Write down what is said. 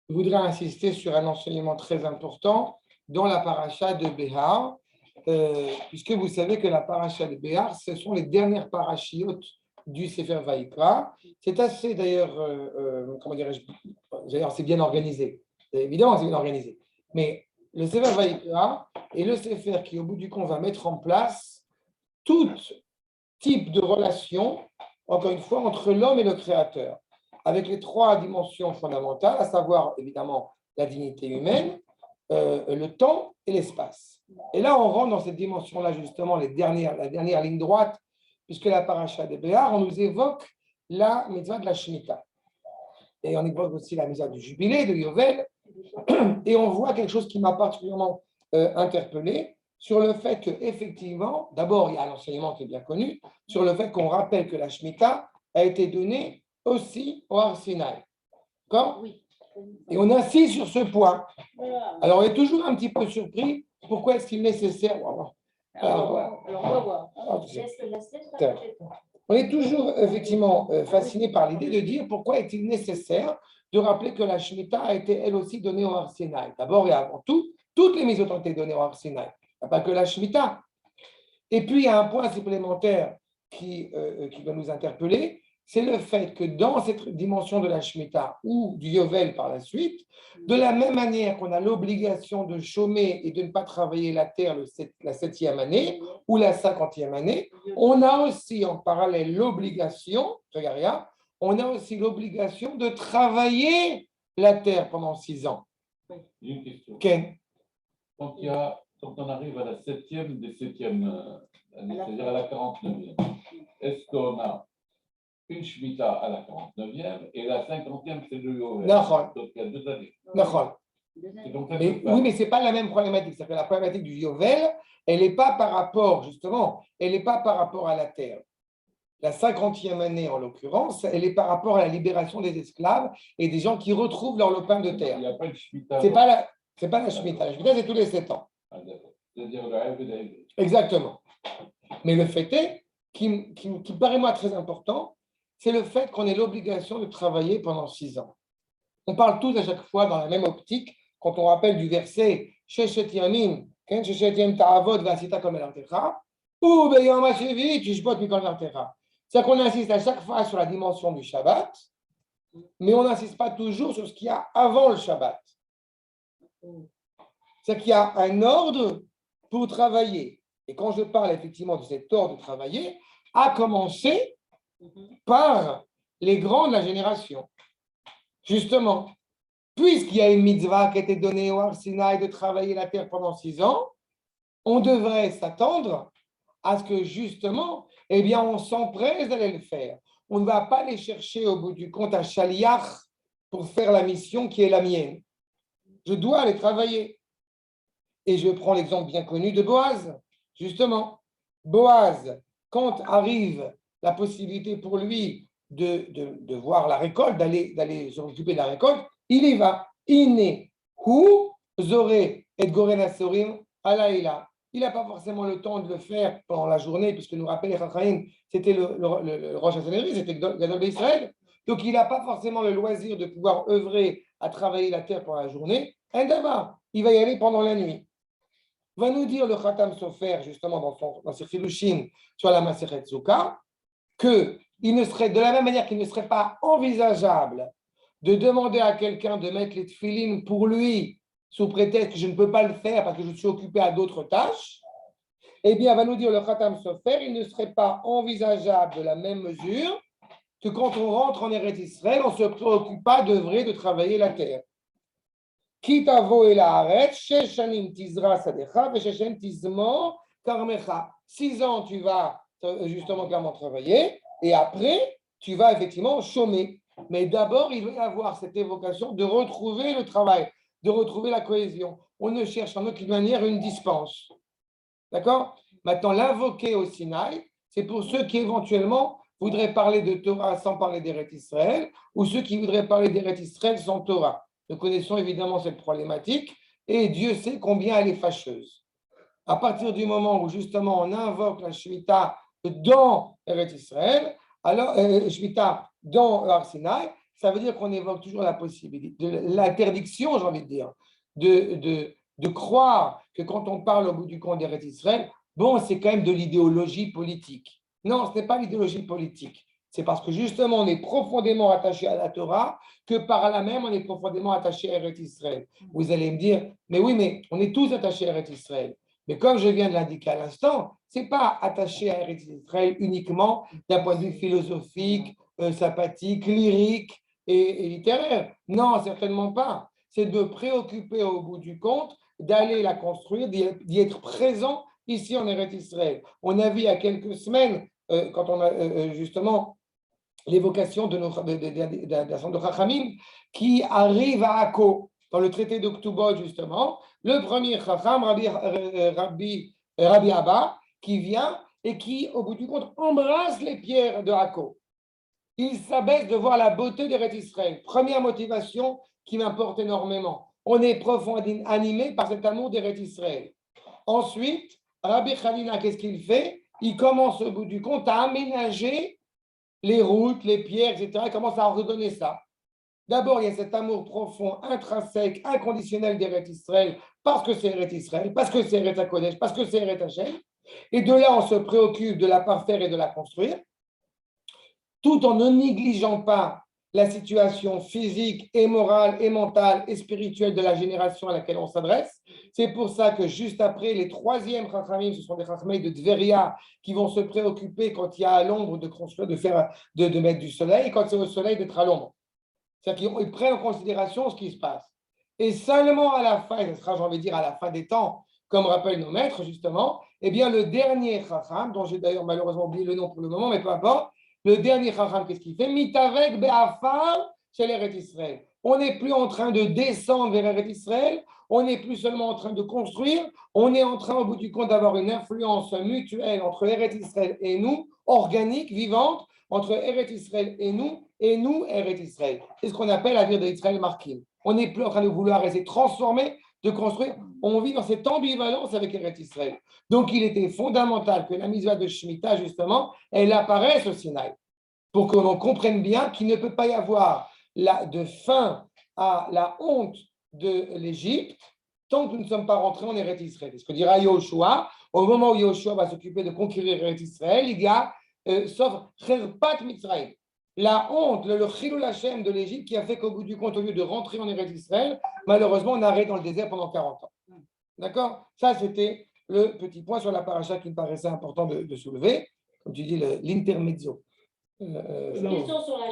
je voudrais insister sur un enseignement très important dans la paracha de Béhar, puisque vous savez que la paracha de Béhar, ce sont les dernières parachiotes du Sefer Vaïkra. C'est assez, d'ailleurs, comment dirais-je, d'ailleurs, c'est bien organisé. Évidemment, c'est bien organisé. Mais le Sefer Vaïkra est le Sefer qui, au bout du compte, va mettre en place tout type de relation, encore une fois, entre l'homme et le Créateur, avec les trois dimensions fondamentales, à savoir, évidemment, la dignité humaine, le temps et l'espace. Et là, on rentre dans cette dimension-là, justement, la dernière ligne droite, puisque la paracha de Béhar, on nous évoque la mitzvah de la Shemitah. Et on évoque aussi la mitzvah du jubilé, de Yovel. Et on voit quelque chose qui m'a particulièrement interpellé sur le fait qu'effectivement, d'abord, il y a un enseignement qui est bien connu, sur le fait qu'on rappelle que la Shemitah a été donnée aussi au Har Sinaï. D'accord ? Oui. Et on insiste sur ce point. Alors, on est toujours un petit peu surpris. Pourquoi est-ce qu'il est nécessaire? Alors, on va voir. On est toujours effectivement fasciné par l'idée de dire pourquoi est-il nécessaire de rappeler que la Shemitah a été elle aussi donnée au Har Sinaï. D'abord et avant tout, toutes les mitzvot ont été données au Har Sinaï. Il n'y a pas que la Shemitah. Et puis, il y a un point supplémentaire qui va nous interpeller, c'est le fait que dans cette dimension de la Shemitah ou du Yovel par la suite, de la même manière qu'on a l'obligation de chômer et de ne pas travailler la terre la 7e année ou la 50e année, on a aussi en parallèle l'obligation, on a aussi l'obligation de travailler la terre pendant 6 ans. Une question. Ken. Quand on arrive à la 7e des 7e année, c'est-à-dire à la 49e, est-ce qu'on a une Shemitah à la 49e et la 50e, c'est le Yovel? Donc il y a 2 années. Oui, mais ce n'est pas la même problématique. C'est-à-dire que la problématique du Yovel, elle n'est pas par rapport, justement, elle n'est pas par rapport à la terre. La 50e année, en l'occurrence, elle est par rapport à la libération des esclaves et des gens qui retrouvent leur lopin de terre. Il n'y a pas de Shemitah. Ce n'est pas la Shemitah. La Shemitah, c'est tous les 7 ans. Ah, c'est-à-dire le rêve d'Aïd. Exactement. Mais le fait est, qui paraît moi très important, c'est le fait qu'on ait l'obligation de travailler pendant 6 ans. On parle tous à chaque fois dans la même optique quand on rappelle du verset Sheshet Yamim, Sheshet Yam Ta'avod Vasita Kol Melartecha, ou Beyom HaShevit Yishbot Mikol Melartecha. C'est-à-dire qu'on insiste à chaque fois sur la dimension du Shabbat, mais on n'insiste pas toujours sur ce qu'il y a avant le Shabbat. C'est-à-dire qu'il y a un ordre pour travailler. Et quand je parle effectivement de cet ordre de travailler, à commencer par les grands de la génération. Justement, puisqu'il y a une mitzvah qui a été donnée au Har Sinaï de travailler la terre pendant 6 ans, on devrait s'attendre à ce que justement, eh bien, on s'empresse d'aller le faire. On ne va pas aller chercher au bout du compte un shaliach pour faire la mission qui est la mienne. Je dois aller travailler. Et je prends l'exemple bien connu de Boaz. Justement, Boaz, quand arrive la possibilité pour lui de voir la récolte, d'aller s'occuper de la récolte, il y va. Iné, hu, zoré, et goren asorim, alaïla. Il n'a pas forcément le temps de le faire pendant la journée, puisque nous rappelle les Chachamim, c'était le Rosh Hashanah, c'était Gadol d'Israël. Donc, il n'a pas forcément le loisir de pouvoir œuvrer à travailler la terre pendant la journée. Il va y aller pendant la nuit. Va nous dire le Khatam Sofer, justement, dans ses Chilushim sur la Masechet Zuka, qu'il ne serait, de la même manière qu'il ne serait pas envisageable de demander à quelqu'un de mettre les tefilines pour lui, sous prétexte que je ne peux pas le faire parce que je suis occupé à d'autres tâches, eh bien, va nous dire le Khatam Sofer, il ne serait pas envisageable de la même mesure que quand on rentre en Eretz Israël, on ne se préoccupe pas d'œuvrer, de travailler la terre. Kitavo el haaretz, 6 ans, tu vas justement clairement travailler, et après, tu vas effectivement chômer. Mais d'abord, il va y avoir cette évocation de retrouver le travail, de retrouver la cohésion. On ne cherche en aucune manière une dispense. D'accord? Maintenant, l'invoquer au Sinaï, c'est pour ceux qui éventuellement voudraient parler de Torah sans parler d'Eretz Israël, ou ceux qui voudraient parler d'Eretz Israël sans Torah. Nous connaissons évidemment cette problématique, et Dieu sait combien elle est fâcheuse. À partir du moment où justement on invoque la Shemitah dans Eretz Israël, alors Shemitah dans Har Sinaï, ça veut dire qu'on évoque toujours la possibilité, l'interdiction, j'ai envie de dire, de croire que quand on parle au bout du compte d'Eretz Israël, bon, c'est quand même de l'idéologie politique. Non, ce n'est pas l'idéologie politique. C'est parce que justement, on est profondément attaché à la Torah que par là même, on est profondément attaché à Eretz Israël. Vous allez me dire, mais oui, mais on est tous attachés à Eretz Israël. Mais comme je viens de l'indiquer à l'instant, ce n'est pas attaché à Eretz Israël uniquement d'un point de vue philosophique, sympathique, lyrique et littéraire. Non, certainement pas. C'est de préoccuper au bout du compte, d'aller la construire, d'y être présent ici en Eretz Israël. On a vu il y a quelques semaines, quand on a justement l'évocation d'un de Chachamim qui arrive à Akko, dans le traité d'Oktubot, justement, le premier Chacham, Rabbi Abba, qui vient et qui, au bout du compte, embrasse les pierres de Akko. Il s'abaisse de voir la beauté d'Eretz Israël. Première motivation qui m'importe énormément. On est profondément animé par cet amour d'Eretz Israël. Ensuite, Rabbi Hanina, qu'est-ce qu'il fait? Il commence, au bout du compte, à aménager les routes, les pierres, etc. Il commence à redonner ça. D'abord, il y a cet amour profond, intrinsèque, inconditionnel d'Eretz Israël, parce que c'est Eretz Israël, parce que c'est Eretz HaKodesh, parce que c'est Eretz Hashem. Et de là, on se préoccupe de la parfaire et de la construire, tout en ne négligeant pas la situation physique et morale et mentale et spirituelle de la génération à laquelle on s'adresse. C'est pour ça que juste après, les troisièmes Chachamim, ce sont des Chachamim de Tveria qui vont se préoccuper quand il y a à l'ombre de construire, de mettre du soleil, et quand c'est au soleil d'être à l'ombre. C'est-à-dire qu'ils prennent en considération ce qui se passe. Et seulement à la fin, et ce sera, j'ai envie de dire, à la fin des temps, comme rappellent nos maîtres, justement, eh bien, le dernier Chacham, dont j'ai d'ailleurs malheureusement oublié le nom pour le moment, mais peu importe, le dernier Chacham, qu'est-ce qu'il fait? Mitavek be'afar chez l'Eretz Israël. On n'est plus en train de descendre vers l'Eretz Israël, on n'est plus seulement en train de construire, on est en train, au bout du compte, d'avoir une influence mutuelle entre Eretz Israël et nous, organique, vivante, entre Eretz Israël et nous, Eretz Israël. C'est ce qu'on appelle la vie d'Israël Markim. On n'est plus en train de vouloir essayer de transformer, de construire. On vit dans cette ambivalence avec Eretz Israël. Donc, il était fondamental que la mitzvah de Shemitah, justement, elle apparaisse au Sinaï, pour que l'on comprenne bien qu'il ne peut pas y avoir de fin à la honte de l'Égypte tant que nous ne sommes pas rentrés en Eretz Israël. C'est ce que dira Yoshua. Au moment où Yoshua va s'occuper de conquérir Eretz Israël, il y a, sauf Cherpat Mitzrayim, la honte, le Chilul Hashem de l'Égypte qui a fait qu'au bout du compte, au lieu de rentrer en Eretz Israël, malheureusement, on arrête dans le désert pendant 40 ans. D'accord? Ça, c'était le petit point sur la paracha qui me paraissait important de soulever. Comme tu dis, l'intermezzo. Question sur la